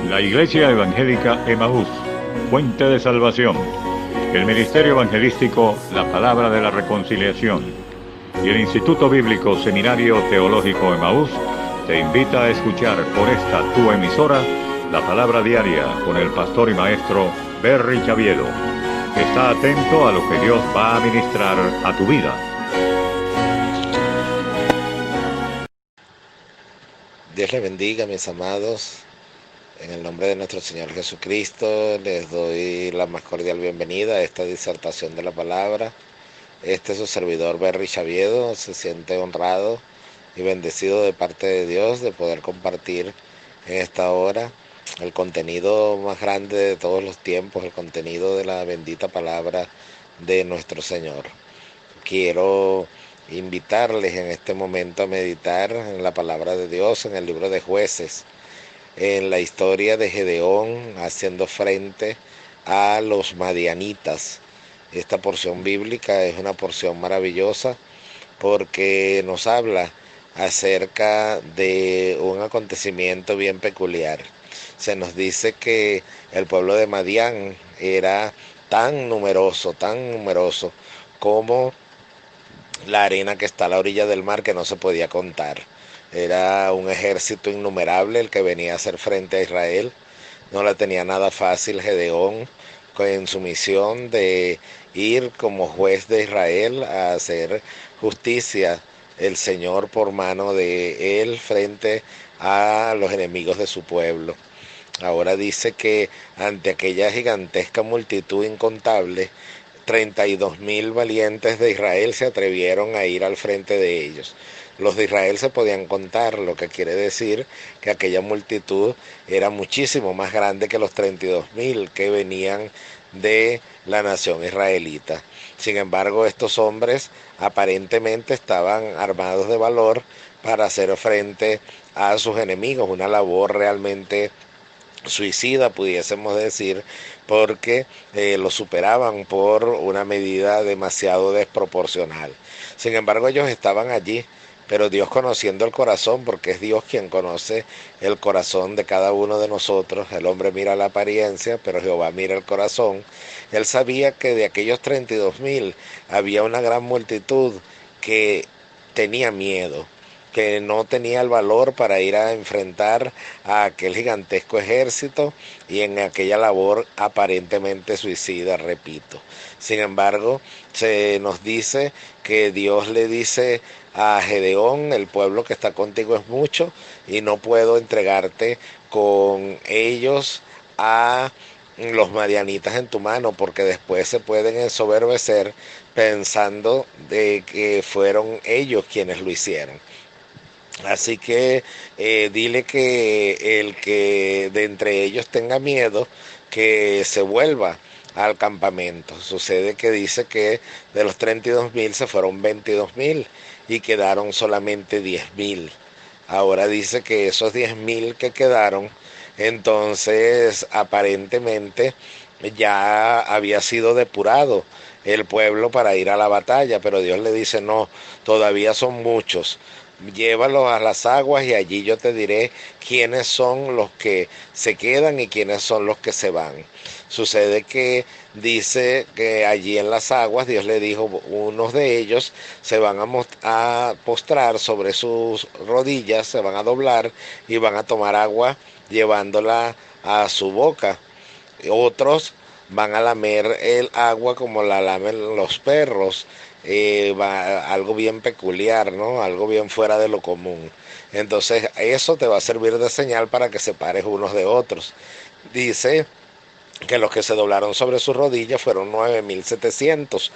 La Iglesia Evangélica Emaús, Fuente de Salvación. El Ministerio Evangelístico La Palabra de la Reconciliación. Y el Instituto Bíblico Seminario Teológico Emaús te invita a escuchar por esta tu emisora la Palabra Diaria con el pastor y maestro Berry Chaviedo. Está atento a lo que Dios va a ministrar a tu vida. Dios les bendiga, mis amados. En el nombre de nuestro Señor Jesucristo, les doy la más cordial bienvenida a esta disertación de la palabra. Este es su servidor Berry Chaviedo. Se siente honrado y bendecido de parte de Dios de poder compartir en esta hora el contenido más grande de todos los tiempos, el contenido de la bendita palabra de nuestro Señor. Quiero invitarles en este momento a meditar en la palabra de Dios en el libro de Jueces, en la historia de Gedeón haciendo frente a los madianitas. Esta porción bíblica es una porción maravillosa porque nos habla acerca de un acontecimiento bien peculiar. Se nos dice que el pueblo de Madián era tan numeroso como la arena que está a la orilla del mar, que no se podía contar. Era un ejército innumerable el que venía a hacer frente a Israel. No la tenía nada fácil Gedeón en su misión de ir como juez de Israel a hacer justicia el Señor por mano de él frente a los enemigos de su pueblo. Ahora dice que ante aquella gigantesca multitud incontable, 32,000 valientes de Israel se atrevieron a ir al frente de ellos. Los de Israel se podían contar, lo que quiere decir que aquella multitud era muchísimo más grande que los 32,000 que venían de la nación israelita. Sin embargo, estos hombres aparentemente estaban armados de valor para hacer frente a sus enemigos, una labor realmente suicida, pudiésemos decir, porque lo superaban por una medida demasiado desproporcional. Sin embargo, ellos estaban allí, pero Dios, conociendo el corazón, porque es Dios quien conoce el corazón de cada uno de nosotros. El hombre mira la apariencia, pero Jehová mira el corazón. Él sabía que de aquellos 32,000 había una gran multitud que tenía miedo, que no tenía el valor para ir a enfrentar a aquel gigantesco ejército y en aquella labor aparentemente suicida, repito. Sin embargo, se nos dice que Dios le dice a Gedeón: el pueblo que está contigo es mucho y no puedo entregarte con ellos a los madianitas en tu mano, porque después se pueden ensoberbecer pensando de que fueron ellos quienes lo hicieron. Así que dile que el que de entre ellos tenga miedo, que se vuelva al campamento. Sucede que dice que de los 32,000 se fueron 22,000 y quedaron solamente 10,000. Ahora dice que esos 10,000 que quedaron, entonces aparentemente ya había sido depurado el pueblo para ir a la batalla, pero Dios le dice: no, todavía son muchos. Llévalos a las aguas y allí yo te diré quiénes son los que se quedan y quiénes son los que se van. Sucede que dice que allí en las aguas Dios le dijo: unos de ellos se van a postrar sobre sus rodillas, se van a doblar y van a tomar agua llevándola a su boca. Otros van a lamer el agua como la lamen los perros. Algo bien peculiar, ¿no? Algo bien fuera de lo común. Entonces eso te va a servir de señal para que separes unos de otros. Dice que los que se doblaron sobre sus rodillas fueron 9,700,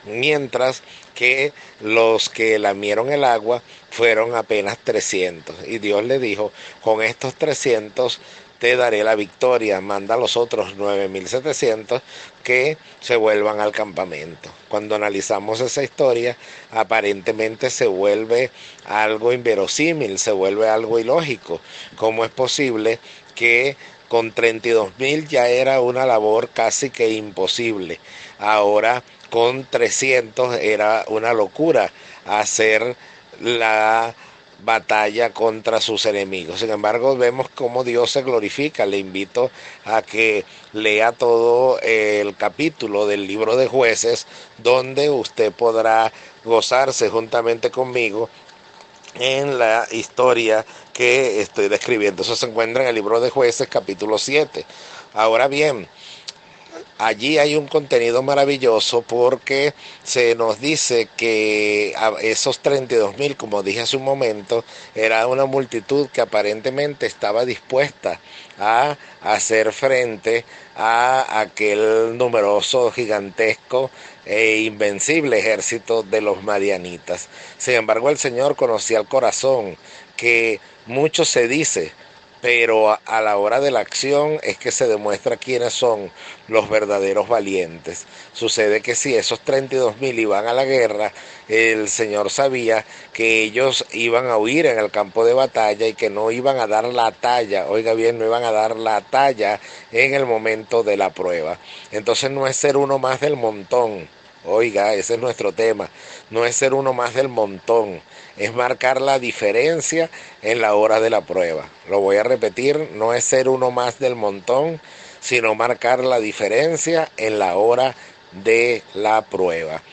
mientras que los que lamieron el agua fueron apenas 300. Y Dios le dijo: con estos 300 te daré la victoria, manda a los otros 9,700 que se vuelvan al campamento. Cuando analizamos esa historia, aparentemente se vuelve algo inverosímil, se vuelve algo ilógico. ¿Cómo es posible que con 32,000 ya era una labor casi que imposible? Ahora con 300 era una locura hacer la batalla contra sus enemigos. Sin embargo, vemos cómo Dios se glorifica. Le invito a que lea todo el capítulo del libro de Jueces, donde usted podrá gozarse juntamente conmigo en la historia que estoy describiendo. Eso se encuentra en el libro de Jueces, capítulo 7. Ahora bien, allí hay un contenido maravilloso porque se nos dice que a esos 32,000, como dije hace un momento, era una multitud que aparentemente estaba dispuesta a hacer frente a aquel numeroso, gigantesco e invencible ejército de los madianitas. Sin embargo, el Señor conocía el corazón, que mucho se dice, pero a la hora de la acción es que se demuestra quiénes son los verdaderos valientes. Sucede que si esos 32,000 iban a la guerra, el Señor sabía que ellos iban a huir en el campo de batalla y que no iban a dar la talla, oiga bien, no iban a dar la talla en el momento de la prueba. Entonces no es ser uno más del montón. Oiga, ese es nuestro tema. No es ser uno más del montón, es marcar la diferencia en la hora de la prueba. Lo voy a repetir, no es ser uno más del montón, sino marcar la diferencia en la hora de la prueba.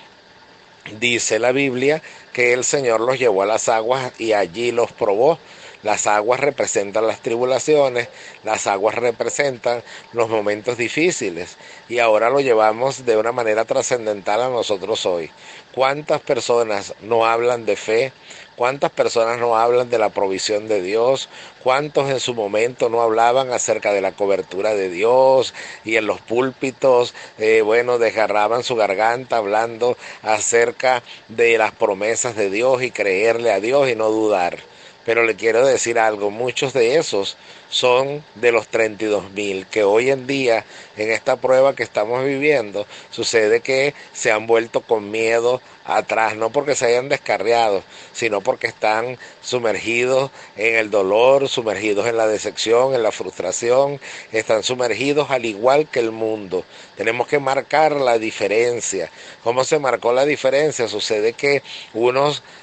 Dice la Biblia que el Señor los llevó a las aguas y allí los probó. Las aguas representan las tribulaciones, las aguas representan los momentos difíciles y ahora lo llevamos de una manera trascendental a nosotros hoy. ¿Cuántas personas no hablan de fe? ¿Cuántas personas no hablan de la provisión de Dios? ¿Cuántos en su momento no hablaban acerca de la cobertura de Dios? Y en los púlpitos, desgarraban su garganta hablando acerca de las promesas de Dios y creerle a Dios y no dudar. Pero le quiero decir algo, muchos de esos son de los 32,000 que hoy en día en esta prueba que estamos viviendo sucede que se han vuelto con miedo atrás, no porque se hayan descarriado, sino porque están sumergidos en el dolor, sumergidos en la decepción, en la frustración, están sumergidos al igual que el mundo. Tenemos que marcar la diferencia. ¿Cómo se marcó la diferencia? Sucede que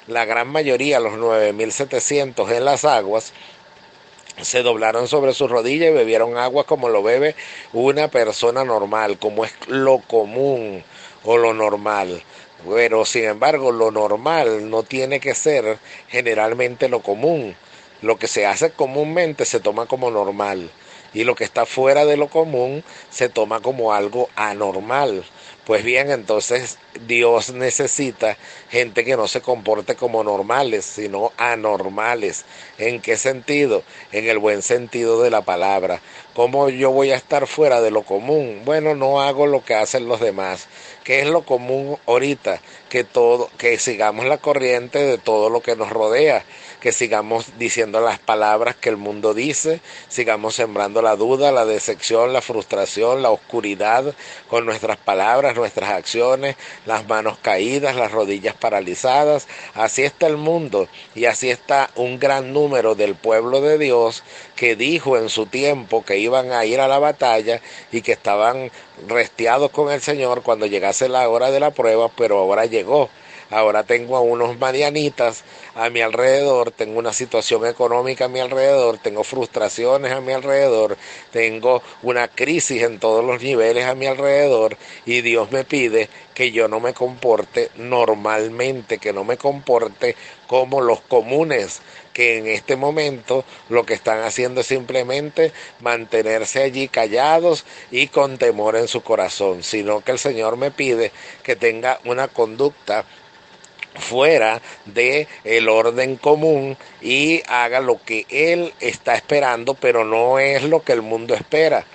la gran mayoría, los 9,700 en las aguas, se doblaron sobre sus rodillas y bebieron agua como lo bebe una persona normal, como es lo común o lo normal. Pero sin embargo, lo normal no tiene que ser generalmente lo común. Lo que se hace comúnmente se toma como normal y lo que está fuera de lo común se toma como algo anormal. Pues bien, entonces Dios necesita gente que no se comporte como normales, sino anormales. ¿En qué sentido? En el buen sentido de la palabra. ¿Cómo yo voy a estar fuera de lo común? Bueno, no hago lo que hacen los demás. ¿Qué es lo común ahorita? Que sigamos la corriente de todo lo que nos rodea, que sigamos diciendo las palabras que el mundo dice, sigamos sembrando la duda, la decepción, la frustración, la oscuridad con nuestras palabras, nuestras acciones, las manos caídas, las rodillas paralizadas. Así está el mundo y así está un gran número del pueblo de Dios que dijo en su tiempo que iban a ir a la batalla y que estaban restiados con el Señor cuando llegase la hora de la prueba, pero ahora llegó. Ahora tengo a unos madianitas a mi alrededor, tengo una situación económica a mi alrededor, tengo frustraciones a mi alrededor, tengo una crisis en todos los niveles a mi alrededor y Dios me pide que yo no me comporte normalmente, que no me comporte como los comunes, que en este momento lo que están haciendo es simplemente mantenerse allí callados y con temor en su corazón, sino que el Señor me pide que tenga una conducta fuera de el orden común y haga lo que él está esperando, pero no es lo que el mundo espera.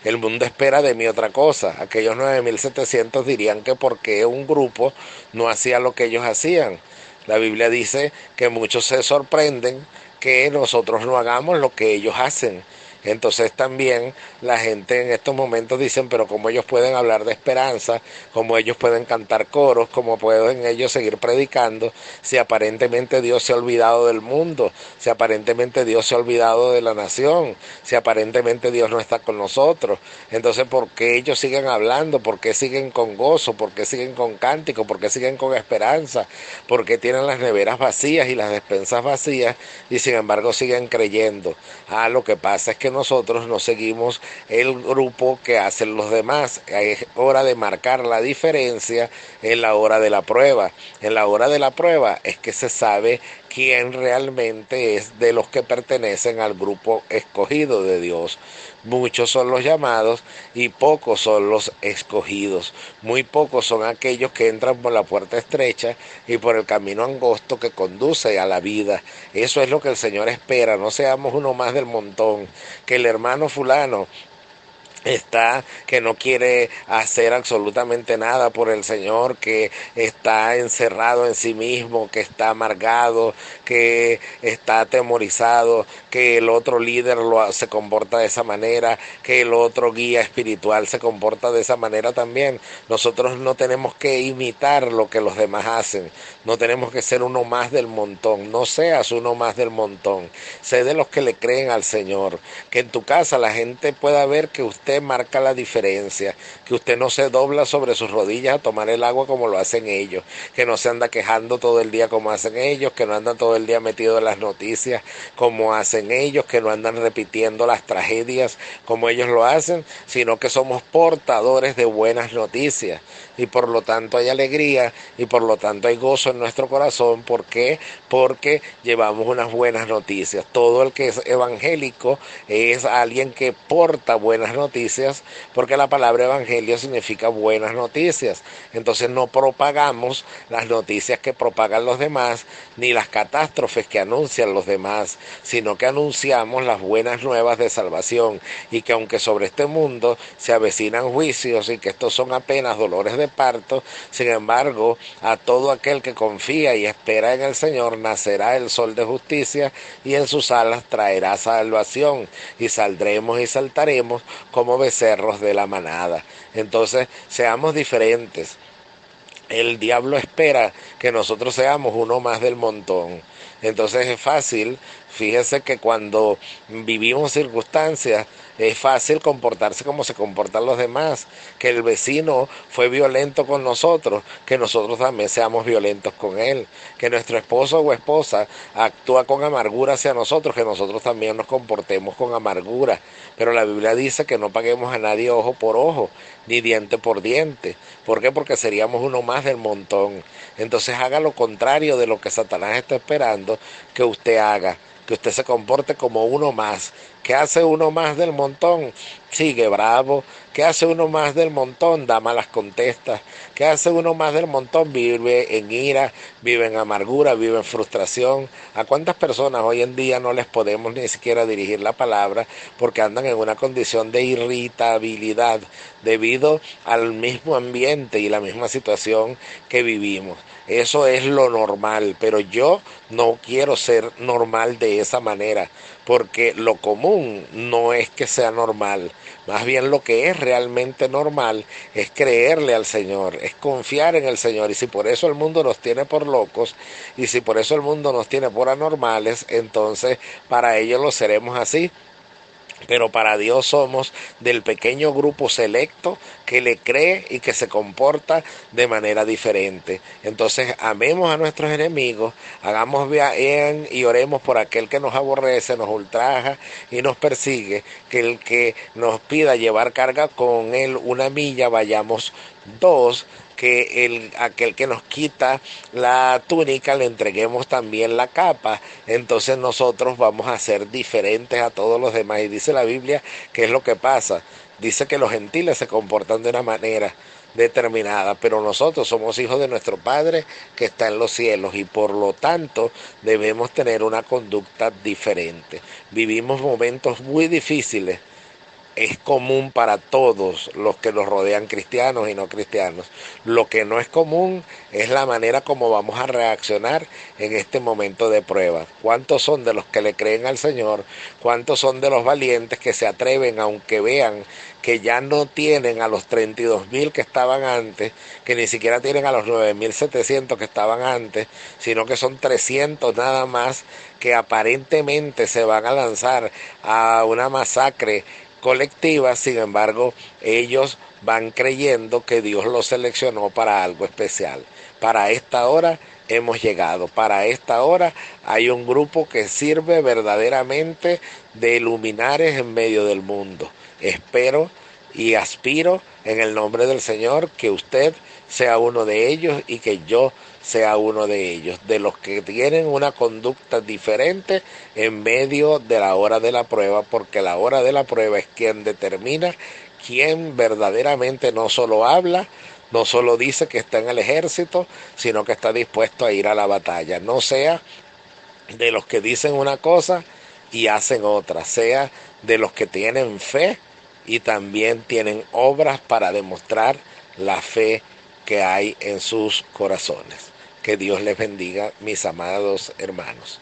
El mundo espera de mí otra cosa. Aquellos 9,700 dirían que porque un grupo no hacía lo que ellos hacían. La Biblia dice que muchos se sorprenden que nosotros no hagamos lo que ellos hacen. Entonces también la gente en estos momentos dicen, pero cómo ellos pueden hablar de esperanza, cómo ellos pueden cantar coros, cómo pueden ellos seguir predicando, si aparentemente Dios se ha olvidado del mundo, si aparentemente Dios se ha olvidado de la nación, si aparentemente Dios no está con nosotros. Entonces, ¿por qué ellos siguen hablando? ¿Por qué siguen con gozo? ¿Por qué siguen con cántico? ¿Por qué siguen con esperanza? ¿Por qué tienen las neveras vacías y las despensas vacías y sin embargo siguen creyendo? Lo que pasa es que nosotros no seguimos el grupo que hacen los demás. Es hora de marcar la diferencia en la hora de la prueba. En la hora de la prueba es que se sabe quién realmente es de los que pertenecen al grupo escogido de Dios. Muchos son los llamados y pocos son los escogidos. Muy pocos son aquellos que entran por la puerta estrecha y por el camino angosto que conduce a la vida. Eso es lo que el Señor espera. No seamos uno más del montón. Que el hermano fulano está que no quiere hacer absolutamente nada por el Señor, que está encerrado en sí mismo, que está amargado, que está atemorizado, que el otro líder se comporta de esa manera, que el otro guía espiritual se comporta de esa manera también. Nosotros no tenemos que imitar lo que los demás hacen, no tenemos que ser uno más del montón. No seas uno más del montón, sé de los que le creen al Señor, que en tu casa la gente pueda ver que usted marca la diferencia, que usted no se dobla sobre sus rodillas a tomar el agua como lo hacen ellos, que no se anda quejando todo el día como hacen ellos, que no andan todo el día metido en las noticias como hacen ellos, que no andan repitiendo las tragedias como ellos lo hacen, sino que somos portadores de buenas noticias y por lo tanto hay alegría y por lo tanto hay gozo en nuestro corazón. ¿Por qué? Porque llevamos unas buenas noticias. Todo el que es evangélico es alguien que porta buenas noticias, porque la palabra evangelio significa buenas noticias. Entonces no propagamos las noticias que propagan los demás, ni las catástrofes que anuncian los demás, sino que anunciamos las buenas nuevas de salvación, y que aunque sobre este mundo se avecinan juicios y que estos son apenas dolores de parto, sin embargo, a todo aquel que confía y espera en el Señor nacerá el sol de justicia y en sus alas traerá salvación, y saldremos y saltaremos como becerros de la manada. Entonces, seamos diferentes. El diablo espera que nosotros seamos uno más del montón. Entonces es fácil, fíjese que cuando vivimos circunstancias, es fácil comportarse como se comportan los demás, que el vecino fue violento con nosotros, que nosotros también seamos violentos con él, que nuestro esposo o esposa actúa con amargura hacia nosotros, que nosotros también nos comportemos con amargura. Pero la Biblia dice que no paguemos a nadie ojo por ojo, ni diente por diente. ¿Por qué? Porque seríamos uno más del montón. Entonces haga lo contrario de lo que Satanás está esperando que usted haga, que usted se comporte como uno más. ¿Qué hace uno más del montón? Sigue bravo. ¿Qué hace uno más del montón? Da malas contestas. ¿Qué hace uno más del montón? Vive en ira, vive en amargura, vive en frustración. ¿A cuántas personas hoy en día no les podemos ni siquiera dirigir la palabra porque andan en una condición de irritabilidad debido al mismo ambiente y la misma situación que vivimos? Eso es lo normal, pero yo no quiero ser normal de esa manera, porque lo común no es que sea normal. Más bien lo que es realmente normal es creerle al Señor, es confiar en el Señor. Y si por eso el mundo nos tiene por locos, y si por eso el mundo nos tiene por anormales, entonces para ellos lo seremos así. Pero para Dios somos del pequeño grupo selecto que le cree y que se comporta de manera diferente. Entonces amemos a nuestros enemigos, hagamos bien y oremos por aquel que nos aborrece, nos ultraja y nos persigue, que el que nos pida llevar carga con él 1 milla, vayamos 2, que aquel que nos quita la túnica le entreguemos también la capa. Entonces nosotros vamos a ser diferentes a todos los demás. Y dice la Biblia que es lo que pasa. Dice que los gentiles se comportan de una manera determinada, pero nosotros somos hijos de nuestro Padre que está en los cielos, y por lo tanto debemos tener una conducta diferente. Vivimos momentos muy difíciles es común para todos los que nos rodean, cristianos y no cristianos. Lo que no es común es la manera como vamos a reaccionar en este momento de prueba. ¿Cuántos son de los que le creen al Señor? ¿Cuántos son de los valientes que se atreven, aunque vean que ya no tienen a los 32.000 que estaban antes, que ni siquiera tienen a los 9.700 que estaban antes, sino que son 300 nada más, que aparentemente se van a lanzar a una masacre colectiva? Sin embargo, ellos van creyendo que Dios los seleccionó para algo especial. Para esta hora hemos llegado, para esta hora hay un grupo que sirve verdaderamente de luminares en medio del mundo. Espero y aspiro en el nombre del Señor que usted sea uno de ellos y que yo sea uno de ellos, de los que tienen una conducta diferente en medio de la hora de la prueba, porque la hora de la prueba es quien determina quién verdaderamente no solo habla, no solo dice que está en el ejército, sino que está dispuesto a ir a la batalla. No sea de los que dicen una cosa y hacen otra, sea de los que tienen fe y también tienen obras para demostrar la fe que hay en sus corazones. Que Dios les bendiga, mis amados hermanos.